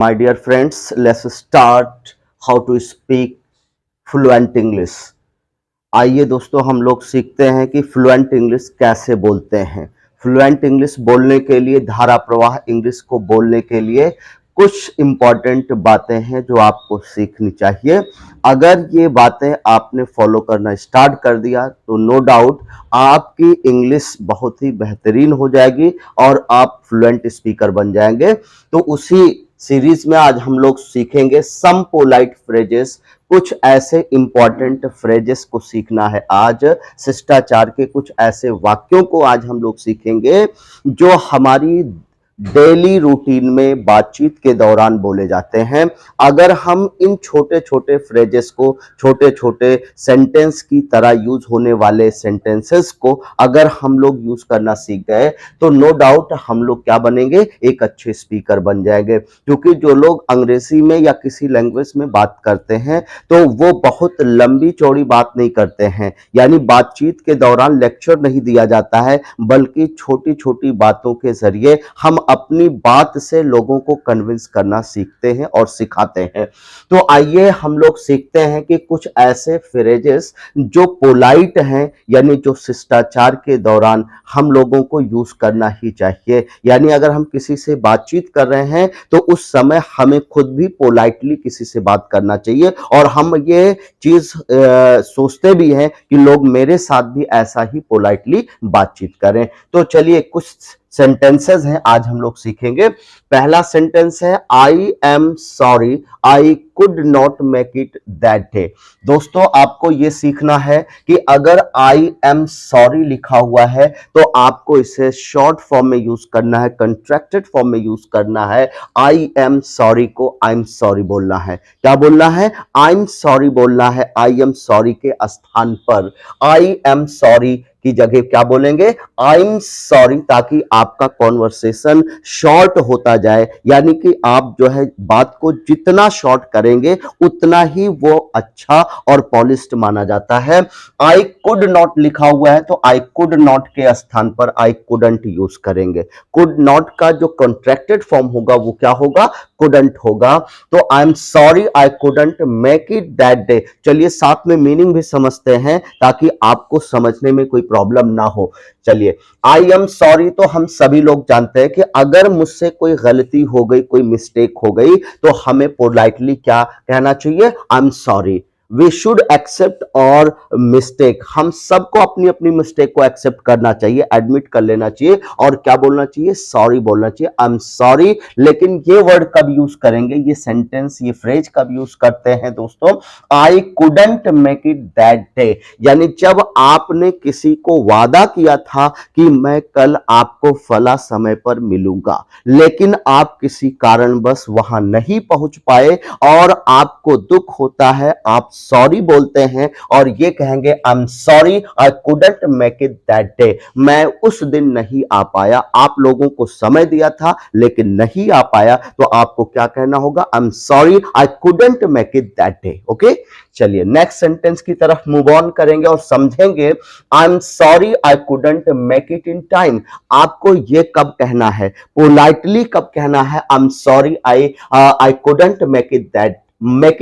My dear friends, let's start how to speak fluent English. आइए दोस्तों, हम लोग सीखते हैं कि फ्लुएंट इंग्लिश कैसे बोलते हैं। फ्लुएंट इंग्लिश बोलने के लिए, धारा प्रवाह इंग्लिश को बोलने के लिए कुछ इंपॉर्टेंट बातें हैं जो आपको सीखनी चाहिए। अगर ये बातें आपने फॉलो करना स्टार्ट कर दिया तो नो डाउट आपकी इंग्लिश बहुत ही बेहतरीन हो जाएगी और आप फ्लुएंट स्पीकर बन जाएंगे। तो उसी सीरीज में आज हम लोग सीखेंगे सम पोलाइट फ्रेजेस। कुछ ऐसे इंपॉर्टेंट फ्रेजेस को सीखना है आज। शिष्टाचार के कुछ ऐसे वाक्यों को आज हम लोग सीखेंगे जो हमारी डेली रूटीन में बातचीत के दौरान बोले जाते हैं। अगर हम इन छोटे छोटे फ्रेजेस को, छोटे छोटे सेंटेंस की तरह यूज होने वाले सेंटेंसेस को अगर हम लोग यूज करना सीख गए तो नो डाउट हम लोग क्या बनेंगे, एक अच्छे स्पीकर बन जाएंगे। क्योंकि जो लोग अंग्रेजी में या किसी लैंग्वेज में बात करते हैं तो वो बहुत लंबी चौड़ी बात नहीं करते हैं, यानी बातचीत के दौरान लेक्चर नहीं दिया जाता है, बल्कि छोटी छोटी बातों के जरिए हम अपनी बात से लोगों को कन्विंस करना सीखते हैं और सिखाते हैं। तो आइए हम लोग सीखते हैं कि कुछ ऐसे फ्रेजेस जो पोलाइट हैं, यानी जो शिष्टाचार के दौरान हम लोगों को यूज करना ही चाहिए। यानी अगर हम किसी से बातचीत कर रहे हैं तो उस समय हमें खुद भी पोलाइटली किसी से बात करना चाहिए और हम ये चीज सोचते भी हैं कि लोग मेरे साथ भी ऐसा ही पोलाइटली बातचीत करें। तो चलिए कुछ सेंटेंसेस हैं आज हम लोग सीखेंगे। पहला सेंटेंस है आई am sorry I could not make it that day. दोस्तों आपको ये सीखना है कि अगर आई एम सॉरी लिखा हुआ है तो आपको इसे शॉर्ट फॉर्म में यूज करना है, कंट्रैक्टेड फॉर्म में यूज करना है। आई एम सॉरी को आई एम सॉरी बोलना है। क्या बोलना है? आई एम सॉरी बोलना है। आई एम सॉरी के स्थान पर आई एम सॉरी की जगह क्या बोलेंगे? आई एम सॉरी, ताकि आपका कॉन्वर्सेशन शॉर्ट होता जाए। यानी कि आप जो है बात को जितना शॉर्ट करेंगे उतना ही वो अच्छा और पॉलिश्ड माना जाता है। आई कुड नॉट लिखा हुआ है तो आई कुड नॉट के स्थान पर आई कुडंट यूज करेंगे। कुड नॉट का जो कॉन्ट्रैक्टेड फॉर्म होगा वो क्या होगा? कुडंट होगा। तो आई am sorry I couldn't make it that day. चलिए साथ में मीनिंग भी समझते हैं ताकि आपको समझने में कोई प्रॉब्लम ना हो। चलिए, आई एम सॉरी तो हम सभी लोग जानते हैं कि अगर मुझसे कोई गलती हो गई, कोई मिस्टेक हो गई तो हमें पोलाइटली क्या कहना चाहिए? I am sorry. We should accept our mistake, हम सबको अपनी अपनी मिस्टेक को एक्सेप्ट करना चाहिए, एडमिट कर लेना चाहिए और क्या बोलना चाहिए? सॉरी बोलना चाहिए। I am sorry. लेकिन ये वर्ड कब यूज करेंगे, ये सेंटेंस, ये फ्रेज कब यूज करते हैं दोस्तों? I couldn't make it that day, यानी जब आपने किसी को वादा किया था कि मैं कल आपको फला समय पर मिलूंगा, लेकिन आप किसी कारणवश वहां नहीं पहुंच पाए और आपको दुख होता है, आप सॉरी बोलते हैं और ये कहेंगे आई am sorry I couldn't make it that day. मैं उस दिन नहीं आ पाया, आप लोगों को समय दिया था लेकिन नहीं आ पाया, तो आपको क्या कहना होगा? I am sorry I couldn't make it that day. Okay, चलिए नेक्स्ट सेंटेंस की तरफ मूव ऑन करेंगे और समझेंगे। आई am sorry I couldn't make it in time. आपको ये कब कहना है? पोलाइटली कब कहना है? आई am sorry I couldn't make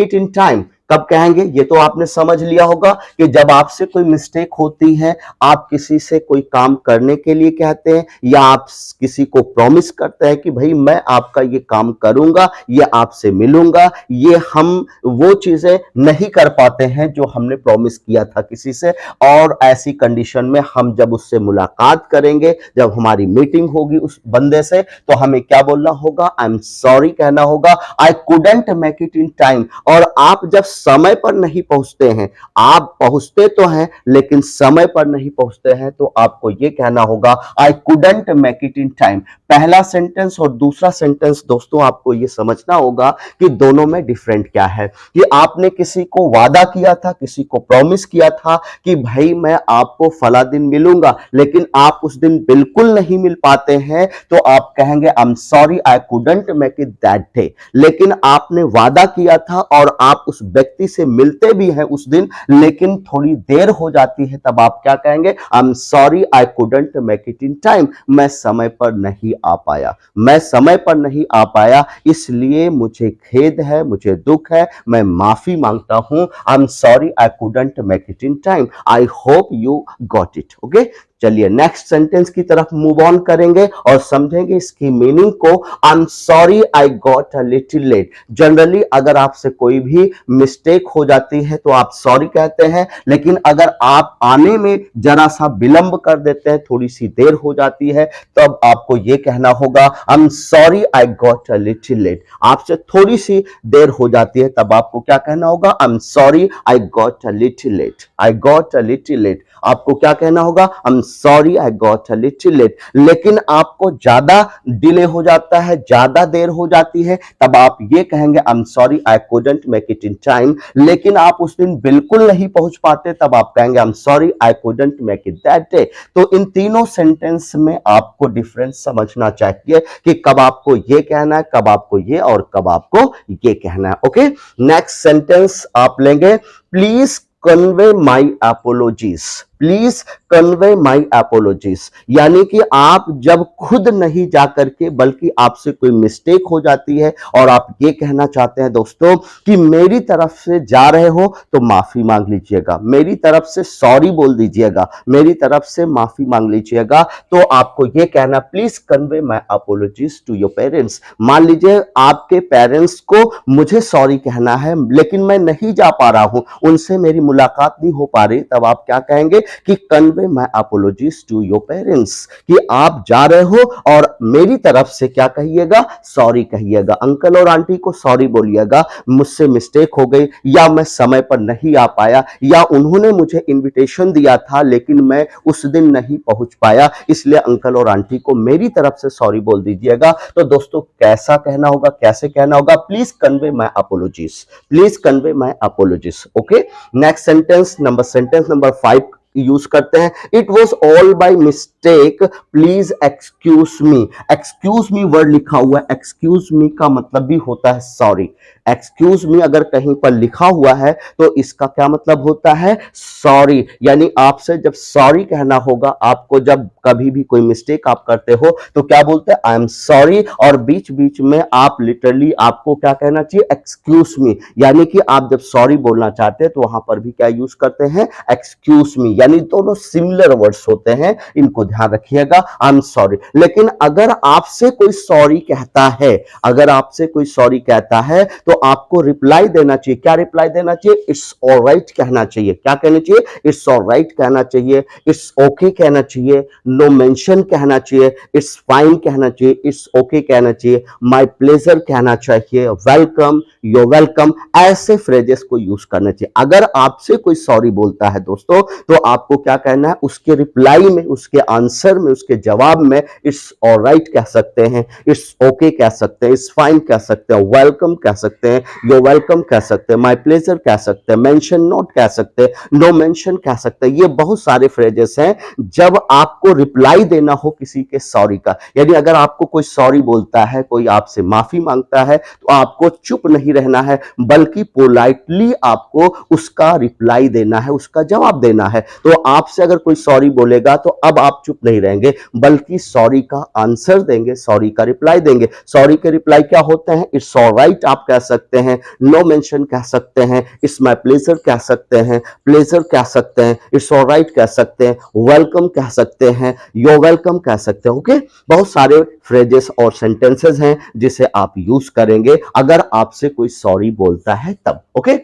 it in time. कब कहेंगे? ये तो आपने समझ लिया होगा कि जब आपसे कोई मिस्टेक होती है, आप किसी से कोई काम करने के लिए कहते हैं या आप किसी को प्रॉमिस करते हैं कि भाई मैं आपका ये काम करूंगा, ये आपसे मिलूंगा, ये हम वो चीजें नहीं कर पाते हैं जो हमने प्रॉमिस किया था किसी से, और ऐसी कंडीशन में हम जब उससे मुलाकात करेंगे, जब हमारी मीटिंग होगी उस बंदे से, तो हमें क्या बोलना होगा? आई एम सॉरी कहना होगा। I couldn't make it in time. और आप जब समय पर नहीं पहुंचते हैं, आप पहुंचते तो हैं लेकिन समय पर नहीं पहुंचते हैं, तो आपको यह कहना होगा I couldn't make it in time. पहला सेंटेंस और दूसरा सेंटेंस दोस्तों आपको यह समझना होगा कि दोनों में डिफरेंट क्या है। कि आपने किसी को वादा किया था, किसी को प्रॉमिस किया था कि भाई मैं आपको फला दिन मिलूंगा, लेकिन आप उस दिन बिल्कुल नहीं मिल पाते हैं, तो आप कहेंगे आई am sorry I couldn't make it that day. लेकिन आपने वादा किया था और आप उस व्यक्ति व्यक्ति से मिलते भी हैं उस दिन, लेकिन थोड़ी देर हो जाती है, तब आप क्या कहेंगे? आई am sorry I couldn't make it in time. मैं समय पर नहीं आ पाया, मैं समय पर नहीं आ पाया, इसलिए मुझे खेद है, मुझे दुख है, मैं माफी मांगता हूं। आई am sorry I couldn't make it in time, I hope you got it. Okay, चलिए नेक्स्ट सेंटेंस की तरफ मूव ऑन करेंगे और समझेंगे इसकी मीनिंग को। I am sorry I got a little late. Generally अगर आपसे कोई भी मिस्टेक हो जाती है तो आप सॉरी कहते हैं, लेकिन अगर आप आने में जरा सा विलंब कर देते हैं, थोड़ी सी देर हो जाती है, तब आपको यह कहना होगा I am sorry I got a little late. आपसे थोड़ी सी देर हो जाती है, तब आपको क्या कहना होगा? I am sorry I got a little late, I got a little late. आपको क्या कहना होगा? I am sorry I got a little late. लेकिन आपको ज्यादा डिले हो जाता है, ज्यादा देर हो जाती है, तब आप ये कहेंगे आई am sorry I couldn't make it in time. लेकिन आप उस दिन बिल्कुल नहीं पहुंच पाते, तब आप कहेंगे आई am sorry I couldn't make it that day. तो इन तीनों सेंटेंस में आपको डिफरेंस समझना चाहिए कि कब आपको ये कहना है, कब आपको ये, और कब आपको ये कहना है। ओके, नेक्स्ट सेंटेंस आप लेंगे, please convey my apologies. Please convey my apologies, यानी कि आप जब खुद नहीं जाकर के, बल्कि आपसे कोई मिस्टेक हो जाती है और आप ये कहना चाहते हैं दोस्तों कि मेरी तरफ से जा रहे हो तो माफी मांग लीजिएगा, मेरी तरफ से सॉरी बोल दीजिएगा, मेरी तरफ से माफी मांग लीजिएगा, तो आपको ये कहना please convey my apologies to your parents. मान लीजिए आपके पेरेंट्स को मुझे सॉरी कहना है, लेकिन मैं नहीं जा पा रहा हूं, उनसे मेरी मुलाकात नहीं हो पा रही, तब आप क्या कहेंगे कि convey my apologies to your parents, कि आप जा रहे हो और मेरी तरफ से क्या कहिएगा? सॉरी कहिएगा। अंकल और आंटी को सॉरी बोलिएगा, मुझसे मिस्टेक हो गई, या मैं समय पर नहीं आ पाया, या उन्होंने मुझे इनविटेशन दिया था लेकिन मैं उस दिन नहीं पहुंच पाया, इसलिए अंकल और आंटी को मेरी तरफ से सॉरी बोल दीजिएगा। तो दोस्तों कैसा कहना होगा, कैसे कहना होगा? Please convey my apologies, please convey my apologies. Okay, next sentence number 5 use करते हैं, it was all by mistake please excuse me. Excuse me word लिखा हुआ है, एक्सक्यूज मी का मतलब भी होता है सॉरी। एक्सक्यूज मी अगर कहीं पर लिखा हुआ है तो इसका क्या मतलब होता है? सॉरी। यानी आपसे जब सॉरी कहना होगा, आपको जब कभी भी कोई मिस्टेक आप करते हो तो क्या बोलते हैं? आई एम सॉरी, और बीच बीच में आप लिटरली आपको क्या कहना चाहिए? Excuse me. यानी कि आप जब सॉरी बोलना चाहते हैं तो वहां पर भी क्या यूज करते हैं? Excuse me. यानी दोनों सिमिलर वर्ड्स होते हैं, इनको ध्यान रखिएगा। आई एम सॉरी। लेकिन अगर आपसे कोई सॉरी कहता है, अगर आपसे कोई सॉरी कहता है तो आपको रिप्लाई देना चाहिए। क्या रिप्लाई देना चाहिए? इट्स ऑलराइट कहना चाहिए। क्या कहना चाहिए? इट्स ऑलराइट कहना चाहिए, इट्स ओके कहना चाहिए, नो मेंशन कहना चाहिए, इट्स फाइन कहना चाहिए, इट्स ओके कहना चाहिए, माय प्लेजर कहना चाहिए, वेलकम, योर वेलकम, ऐसे फ्रेजेस को यूज करना चाहिए। अगर आपसे कोई सॉरी बोलता है दोस्तों तो आपको क्या कहना है? उसके रिप्लाई में, उसके आंसर में, उसके जवाब में इट्स ऑलराइट कह सकते हैं, इट्स ओके कह सकते हैं, इट्स फाइन कह सकते हैं, वेलकम कह सकते हैं, योर वेलकम कह सकते हैं, माय प्लेजर कह सकते हैं, मेंशन नॉट कह सकते हैं, नो मेंशन कह सकते हैं। ये बहुत सारे फ्रेजेस हैं जब आपको रिप्लाई देना हो किसी के सॉरी का। यानी अगर आपको कोई सॉरी बोलता है, कोई आपसे माफी मांगता है, तो आपको चुप नहीं रहना है, बल्कि पोलाइटली आपको उसका रिप्लाई देना है, उसका जवाब देना है। तो आपसे अगर कोई सॉरी बोलेगा तो अब आप चुप नहीं रहेंगे, बल्कि सॉरी का आंसर देंगे, सॉरी का रिप्लाई देंगे। सॉरी के रिप्लाई क्या होते हैं? इट्स ऑलराइट आप कह सकते हैं, नो मेंशन कह सकते हैं, इट्स माय प्लेजर कह सकते हैं, प्लेजर कह सकते हैं, इट्स ऑलराइट कह सकते हैं, वेलकम कह सकते हैं, योर वेलकम कह सकते हैं। ओके, बहुत सारे फ्रेजेस और सेंटेंसेस हैं जिसे आप यूज करेंगे अगर आपसे कोई सॉरी बोलता है तब। ओके,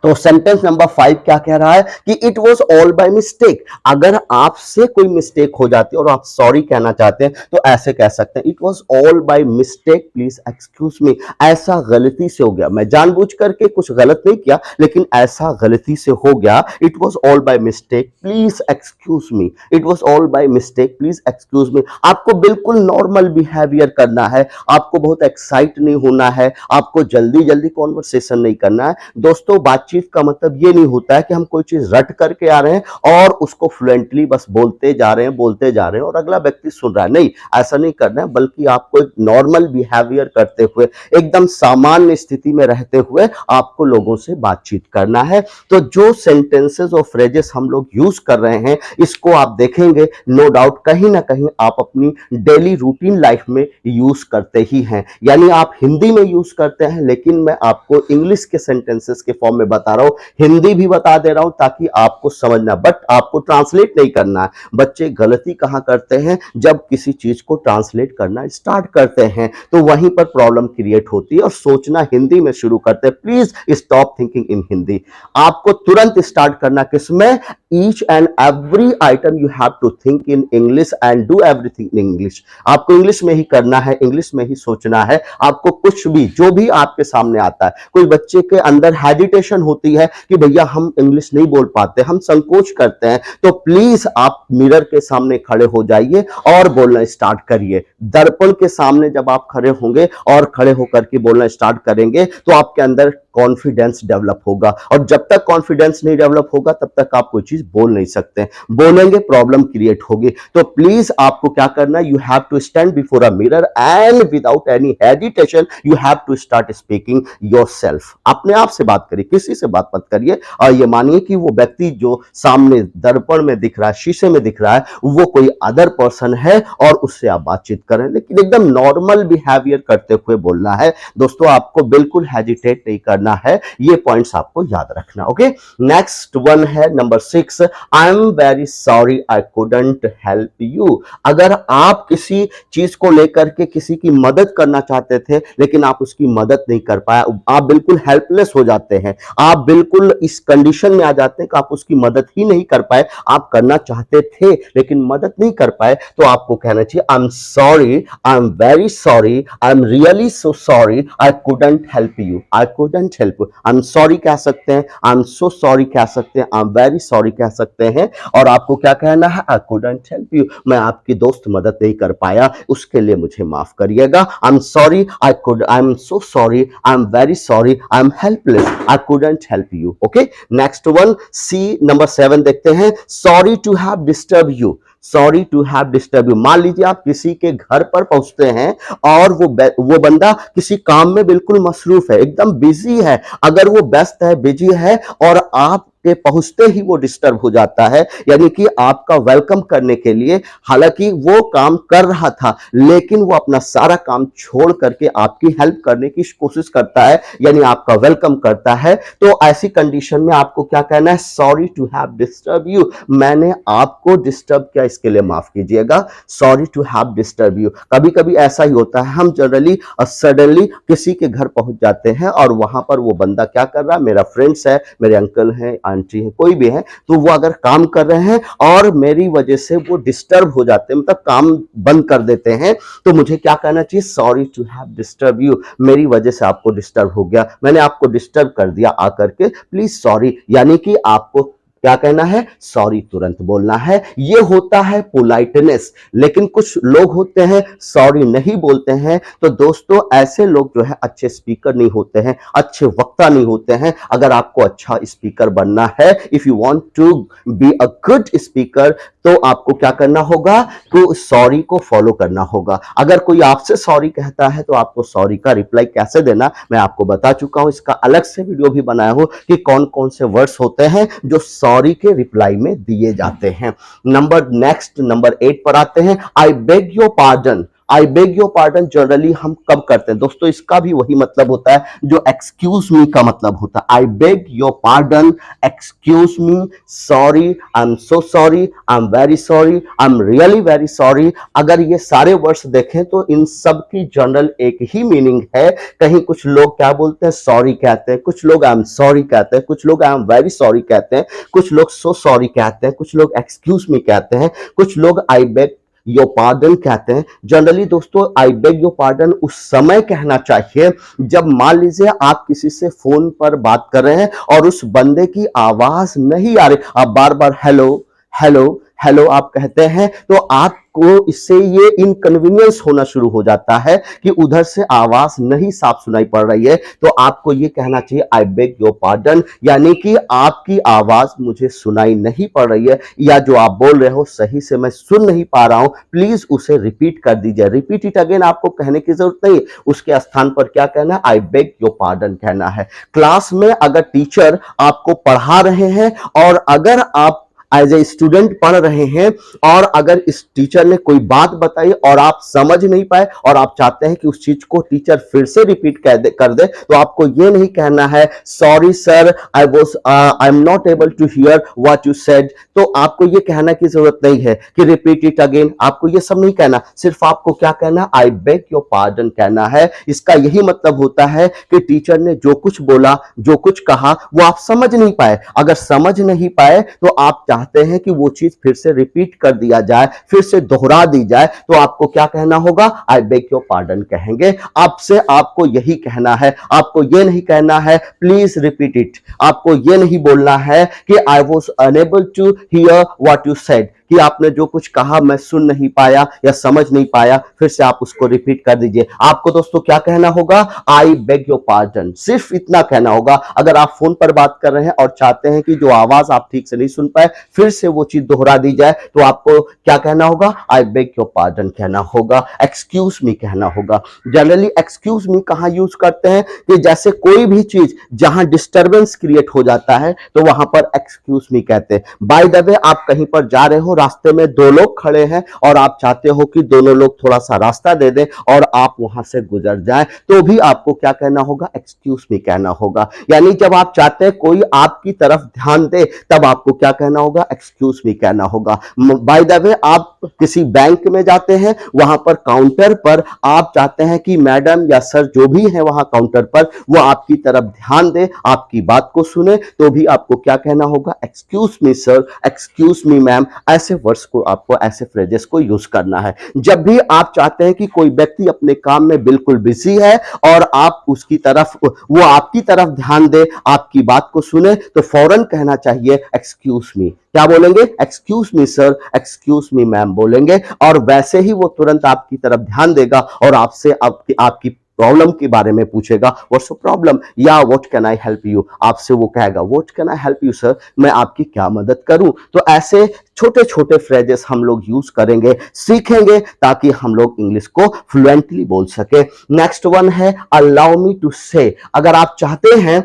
तो सेंटेंस नंबर 5 क्या कह रहा है कि it was all by mistake. अगर आपसे कोई मिस्टेक हो जाती है और आप सॉरी कहना चाहते हैं तो ऐसे कह सकते हैं, it was all by mistake please excuse me. ऐसा गलती से हो गया, मैं जानबूझ करके कुछ गलत नहीं किया, लेकिन ऐसा गलती से हो गया। It was all by mistake please excuse me, it was all by mistake please excuse me. आपको बिल्कुल नॉर्मल बिहेवियर करना है, आपको बहुत एक्साइट नहीं होना है, आपको जल्दी जल्दी कॉन्वर्सेशन नहीं करना है। दोस्तों बातचीत बातचीत का मतलब ये नहीं होता है कि हम कोई चीज रट करके आ रहे हैं और उसको फ्लुएंटली बस बोलते जा रहे हैं और अगला व्यक्ति सुन रहा है। नहीं, ऐसा नहीं करना है, बल्कि आपको एक नॉर्मल बिहेवियर करते हुए, एकदम सामान्य स्थिति में रहते हुए आपको लोगों से बातचीत करना है। तो जो सेंटेंसेस और फ्रेजेस हम लोग यूज कर रहे हैं, इसको आप देखेंगे नो डाउट कहीं ना कहीं आप अपनी डेली रूटीन लाइफ में यूज करते ही हैं। यानी आप हिंदी में यूज करते हैं, लेकिन मैं आपको इंग्लिश के सेंटेंसेस के फॉर्म में बता रहा हूं, हिंदी भी बता दे रहा हूं ताकि आपको समझना, बट आपको ट्रांसलेट नहीं करना है। बच्चे गलती कहां करते हैं, जब किसी चीज को ट्रांसलेट करना स्टार्ट करते हैं तो वहीं पर प्रॉब्लम क्रिएट होती है और सोचना हिंदी में शुरू करते हैं। Please stop thinking in Hindi. आपको तुरंत स्टार्ट करना किसमें, each and every item you have to think in English and do everything in English. आपको इंग्लिश में ही करना है, इंग्लिश में ही सोचना है। आपको कुछ भी जो भी आपके सामने आता है, कोई बच्चे के अंदर हेजिटेशन होती है कि भैया हम इंग्लिश नहीं बोल पाते, हम संकोच करते हैं, तो प्लीज आप मिरर के सामने खड़े हो जाइए और बोलना स्टार्ट करिए। दर्पण के सामने जब आप खड़े होंगे और खड़े होकर के बोलना स्टार्ट करेंगे तो आपके अंदर कॉन्फिडेंस डेवलप होगा, और जब तक कॉन्फिडेंस नहीं डेवलप होगा तब तक आप कोई चीज बोल नहीं सकते। बोलेंगे प्रॉब्लम क्रिएट होगी। तो प्लीज आपको क्या करना है, you have to stand before a mirror and without any hesitation you have to start speaking yourself. अपने आप से बात करिए, किसी से बात मत करिए, और ये मानिए कि वो व्यक्ति जो सामने दर्पण में दिख रहा है, शीशे में दिख रहा है, वो कोई अदर पर्सन है और उससे आप बातचीत करें, लेकिन एकदम नॉर्मल बिहेवियर करते हुए बोलना है। दोस्तों आपको बिल्कुल हेजिटेट नहीं करना है, ये पॉइंट्स आपको याद रखना। ओके, नेक्स्ट वन है number 6, I am very sorry I couldn't help you. अगर आप किसी चीज को लेकर के किसी की मदद करना चाहते थे लेकिन आप उसकी मदद नहीं कर पाए, आप बिल्कुल हेल्पलेस हो जाते हैं, आप बिल्कुल इस कंडीशन में आ जाते हैं कि आप उसकी मदद ही नहीं कर पाए, आप करना चाहते थे लेकिन मदद नहीं कर पाए, तो आपको कहना चाहिए I am sorry, I am very sorry, I am really so sorry, I couldn't help you. I couldn't help you, I am sorry कह सकते हैं, आई एम सो सॉरी कह सकते हैं, आई एम वेरी सॉरी कह सकते हैं, और आपको क्या कहना है, आई कुडंट हेल्प यू, मैं आपकी दोस्त मदद नहीं कर पाया, उसके लिए मुझे माफ करिएगा। I am sorry, I am so sorry, I am very sorry, I am helpless, I couldn't help you. Okay, next one, see number 7 देखते हैं, sorry to have disturb you. Sorry to have disturb you. मान लीजिए आप किसी के घर पर पहुंचते हैं और वो बंदा किसी काम में बिल्कुल मसरूफ है, एकदम बिजी है, अगर वो व्यस्त है, बिजी है और आप के पहुंचते ही वो डिस्टर्ब हो जाता है, यानी कि आपका वेलकम करने के लिए, हालांकि वो काम कर रहा था लेकिन वो अपना सारा काम छोड़ करके आपकी हेल्प करने की कोशिश करता है, यानी आपका वेलकम करता है, तो ऐसी कंडीशन में आपको क्या कहना है, sorry to have disturb you, मैंने आपको डिस्टर्ब किया, इसके लिए माफ कीजिएगा, sorry to have disturb you. कभी कभी ऐसा ही होता है, हम जनरली सडनली किसी के घर पहुंच जाते हैं और वहां पर वो बंदा क्या कर रहा है, मेरा फ्रेंड्स है, मेरे अंकल है, आंटी है, कोई भी है, तो वो अगर काम कर रहे हैं और मेरी वजह से वो डिस्टर्ब हो जाते हैं, मतलब काम बंद कर देते हैं, तो मुझे क्या कहना चाहिए, sorry to have disturb you, मेरी वजह से आपको डिस्टर्ब हो गया, मैंने आपको डिस्टर्ब कर दिया आकर के, प्लीज सॉरी। यानी कि आपको क्या कहना है, सॉरी तुरंत बोलना है। ये होता है पोलाइटनेस, लेकिन कुछ लोग होते हैं सॉरी नहीं बोलते हैं, तो दोस्तों ऐसे लोग जो है अच्छे स्पीकर नहीं होते हैं, अच्छे वक्ता नहीं होते हैं। अगर आपको अच्छा स्पीकर बनना है, if you want to be a good speaker, तो आपको क्या करना होगा, तो सॉरी को फॉलो करना होगा। अगर कोई आपसे सॉरी कहता है तो आपको सॉरी का रिप्लाई कैसे देना मैं आपको बता चुका हूं, इसका अलग से वीडियो भी बनाया हूं कि कौन कौन से वर्ड्स होते हैं जो सॉरी के रिप्लाई में दिए जाते हैं। नंबर 8 पर आते हैं, I beg your pardon. I beg your pardon generally हम कब करते हैं दोस्तों, इसका भी वही मतलब होता है जो एक्सक्यूज मी का मतलब होता है। I beg your pardon, excuse me, sorry, I am so sorry, I am very sorry, I am really very sorry. अगर ये सारे वर्ड्स देखें तो इन सब की जनरल एक ही मीनिंग है। कहीं कुछ लोग क्या बोलते हैं, सॉरी कहते हैं, कुछ लोग आई एम सॉरी कहते हैं, कुछ लोग आई एम वेरी सॉरी कहते हैं, कुछ लोग सो सॉरी कहते हैं, कुछ लोग एक्सक्यूज मी कहते हैं, कुछ लोग आई बेग योर पार्डन कहते हैं। जनरली दोस्तों आई बेग योर पार्डन उस समय कहना चाहिए जब मान लीजिए आप किसी से फोन पर बात कर रहे हैं और उस बंदे की आवाज नहीं आ रही, आप बार बार हेलो हेलो हेलो आप कहते हैं, तो आप आपको इससे ये इनकन्वीनियंस होना शुरू हो जाता है कि उधर से आवाज नहीं साफ सुनाई पड़ रही है, तो आपको ये कहना चाहिए आई बेग योर पार्डन, यानी कि आपकी आवाज मुझे सुनाई नहीं पड़ रही है, या जो आप बोल रहे हो सही से मैं सुन नहीं पा रहा हूं, प्लीज उसे रिपीट कर दीजिए। रिपीट इट अगेन आपको कहने की जरूरत नहीं, उसके स्थान पर क्या कहना है, आई बेग योर पार्डन कहना है। क्लास में अगर टीचर आपको पढ़ा रहे हैं और अगर आप एज ए स्टूडेंट पढ़ रहे हैं और अगर इस टीचर ने कोई बात बताई और आप समझ नहीं पाए और आप चाहते हैं कि उस चीज को टीचर फिर से रिपीट कर दे, तो आपको ये नहीं कहना है sorry sir I am not able to hear what you said, तो आपको ये कहना की जरूरत नहीं है कि रिपीट इट अगेन, आपको ये सब नहीं कहना, सिर्फ आपको क्या कहना, आई बेग योर पार्डन कहना है। इसका यही मतलब होता है कि टीचर ने जो कुछ बोला, जो कुछ कहा वो आप समझ नहीं पाए, अगर समझ नहीं पाए तो आप चाहते हैं कि वो चीज फिर से रिपीट कर दिया जाए, फिर से दोहरा दी जाए, तो आपको क्या कहना होगा, आई बेग योर पार्डन कहेंगे। आपसे आपको यही कहना है, आपको ये नहीं कहना है प्लीज रिपीट इट, आपको ये नहीं बोलना है कि I was unable to hear what you said, कि आपने जो कुछ कहा मैं सुन नहीं पाया या समझ नहीं पाया, फिर से आप उसको रिपीट कर दीजिए। आपको दोस्तों क्या कहना होगा, आई बेग योर पार्डन, सिर्फ इतना कहना होगा। अगर आप फोन पर बात कर रहे हैं और चाहते हैं कि जो आवाज आप ठीक से नहीं सुन पाए फिर से वो चीज दोहरा दी जाए, तो आपको क्या कहना होगा, आई बेग योर पार्डन कहना होगा, एक्सक्यूज मी कहना होगा। जनरली एक्सक्यूज मी कहां यूज करते हैं, कि जैसे कोई भी चीज जहां डिस्टर्बेंस क्रिएट हो जाता है तो वहां पर एक्सक्यूज मी कहते हैं। बाय द वे आप कहीं पर जा रहे हो, रास्ते में दो लोग खड़े हैं और आप चाहते हो कि दोनों लोग थोड़ा सा रास्ता दे दें और आप वहां से गुजर जाएं, तो भी आपको क्या कहना होगा, एक्सक्यूज मी कहना होगा। यानी जब आप चाहते हैं कोई आपकी तरफ ध्यान दे तब आपको क्या कहना होगा, एक्सक्यूज मी कहना होगा। बाय द वे आप किसी बैंक में जाते हैं, वहां पर काउंटर पर आप चाहते हैं कि मैडम या सर जो भी है वहां काउंटर पर वो आपकी तरफ ध्यान दे, आपकी बात को सुने, तो भी आपको क्या कहना होगा, excuse me sir, excuse me ma'am. ऐसे वर्ड्स को आपको, ऐसे फ्रेजेस को यूज करना है। जब भी आप चाहते हैं कि कोई व्यक्ति अपने काम में बिल्कुल बिजी है और आप उसकी तरफ, वो आपकी तरफ ध्यान दे, आपकी बात को सुने, तो फौरन कहना चाहिए एक्सक्यूज मी। क्या बोलेंगे, excuse me sir, excuse me ma'am बोलेंगे, और वैसे ही वो तुरंत आपकी तरफ ध्यान देगा और आपसे आपकी प्रॉब्लम के बारे में पूछेगा, व्हाट्स द प्रॉब्लम, या what can I help you, आपसे वो कहेगा what can I help you sir, मैं आपकी क्या मदद करूं। तो ऐसे छोटे छोटे फ्रेजेस हम लोग यूज करेंगे, सीखेंगे, ताकि हम लोग इंग्लिश को फ्लुएंटली बोल सके। नेक्स्ट वन है अलाउ मी टू से। अगर आप चाहते हैं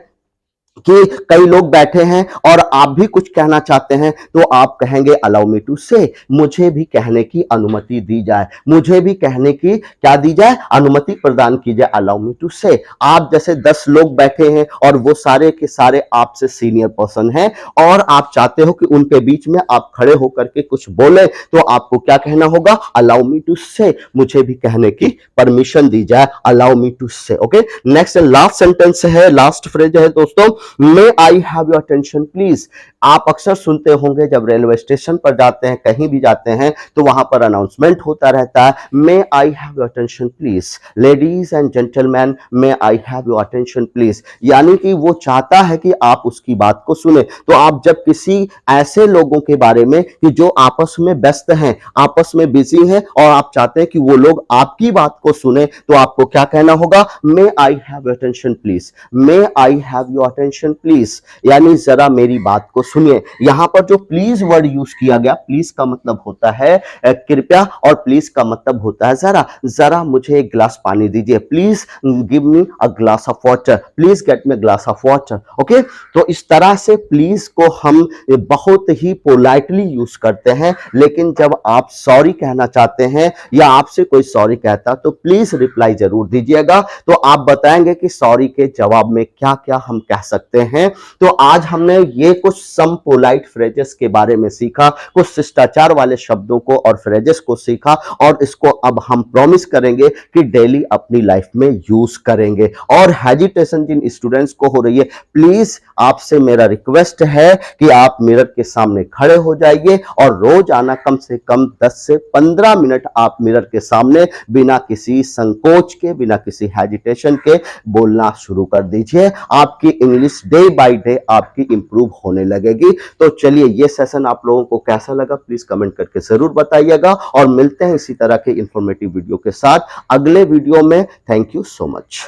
कि कई लोग बैठे हैं और आप भी कुछ कहना चाहते हैं, तो आप कहेंगे अलाउ मी टू से, मुझे भी कहने की अनुमति दी जाए, मुझे भी कहने की क्या दी जाए, अनुमति प्रदान की जाए, अलाउ मी टू से। आप जैसे 10 लोग बैठे हैं और वो सारे के सारे आपसे सीनियर पर्सन हैं और आप चाहते हो कि उनके बीच में आप खड़े होकर के कुछ बोले, तो आपको क्या कहना होगा, अलाउ मी टू से, मुझे भी कहने की परमिशन दी जाए, allow me to say. Okay, next last sentence है, लास्ट फ्रेज है दोस्तों, may I have your attention please. आप अक्सर सुनते होंगे जब रेलवे स्टेशन पर जाते हैं, कहीं भी जाते हैं, तो वहां पर अनाउंसमेंट होता रहता है, may I have your attention please, ladies and gentleman may I have your attention please. यानी कि वो चाहता है कि आप उसकी बात को सुने। तो आप जब किसी ऐसे लोगों के बारे में कि जो आपस में व्यस्त हैं, आपस में बिजी हैं और आप चाहते हैं कि वो लोग आपकी बात को सुने, तो आपको क्या कहना होगा, may I have your attention please, may I have your attention please, यानी जरा मेरी बात को सुनिए। यहां पर जो प्लीज वर्ड यूज किया गया, प्लीज का मतलब होता है कृपया, और प्लीज का मतलब होता है जरा, जरा मुझे एक गिलास पानी दीजिए, please give me a glass of water, please get me glass of water. Okay, तो इस तरह से प्लीज को हम बहुत ही पोलाइटली यूज करते हैं, लेकिन जब आप सॉरी कहना चाहते हैं या आपसे कोई सॉरी कहता, तो प्लीज रिप्लाई जरूर दीजिएगा। तो आप बताएंगे कि सॉरी के जवाब में क्या क्या हम कह सकते हैं। तो आज हमने ये कुछ सम पोलाइट फ्रेजेस के बारे में सीखा, कुछ शिष्टाचार वाले शब्दों को और फ्रेजेस को सीखा, और इसको अब हम प्रॉमिस करेंगे कि डेली अपनी लाइफ में यूज करेंगे। और हेजिटेशन जिन स्टूडेंट्स को हो रही है, प्लीज आपसे मेरा रिक्वेस्ट है कि आप मिरर के सामने खड़े हो जाइए और रोज आना कम से कम 10 से 15 मिनट आप मिरर के सामने बिना किसी संकोच के, बिना किसी हेजिटेशन के बोलना शुरू कर दीजिए। आपकी इंग्लिश डे बाय डे आपकी इंप्रूव होने लगे। लगेगी। तो चलिए, ये सेशन आप लोगों को कैसा लगा प्लीज कमेंट करके जरूर बताइएगा, और मिलते हैं इसी तरह के इंफॉर्मेटिव वीडियो के साथ अगले वीडियो में। Thank you so much.